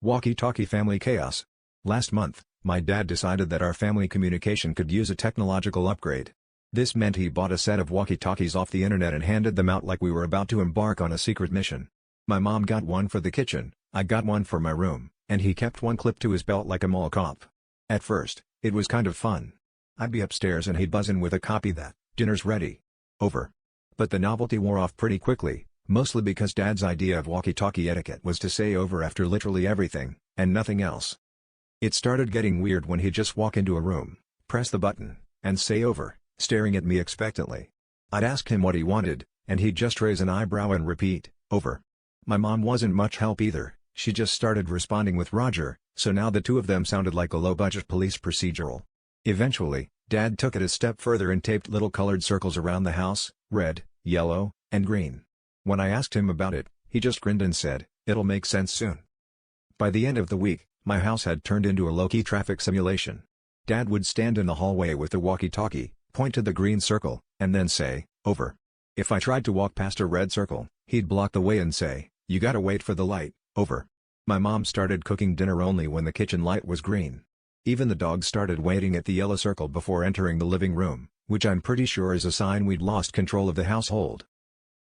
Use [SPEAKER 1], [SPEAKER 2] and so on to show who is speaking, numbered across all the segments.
[SPEAKER 1] Walkie-talkie family chaos. Last month, my dad decided that our family communication could use a technological upgrade. This meant he bought a set of walkie-talkies off the internet and handed them out like we were about to embark on a secret mission. My mom got one for the kitchen, I got one for my room, and he kept one clipped to his belt like a mall cop. At first, it was kind of fun. I'd be upstairs and he'd buzz in with a copy that, "Dinner's ready. Over." But the novelty wore off pretty quickly, mostly because Dad's idea of walkie-talkie etiquette was to say over after literally everything, and nothing else. It started getting weird when he'd just walk into a room, press the button, and say over, staring at me expectantly. I'd ask him what he wanted, and he'd just raise an eyebrow and repeat, "Over." My mom wasn't much help either, she just started responding with "Roger," so now the two of them sounded like a low-budget police procedural. Eventually, Dad took it a step further and taped little colored circles around the house, red, yellow, and green. When I asked him about it, he just grinned and said, "It'll make sense soon." By the end of the week, my house had turned into a low-key traffic simulation. Dad would stand in the hallway with the walkie-talkie, point to the green circle, and then say, "Over." If I tried to walk past a red circle, he'd block the way and say, "You gotta wait for the light, over." My mom started cooking dinner only when the kitchen light was green. Even the dogs started waiting at the yellow circle before entering the living room, which I'm pretty sure is a sign we'd lost control of the household.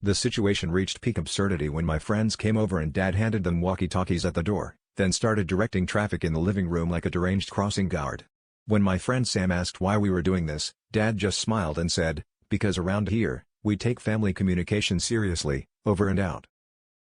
[SPEAKER 1] The situation reached peak absurdity when my friends came over and Dad handed them walkie-talkies at the door, then started directing traffic in the living room like a deranged crossing guard. When my friend Sam asked why we were doing this, Dad just smiled and said, "Because around here, we take family communication seriously, over and out."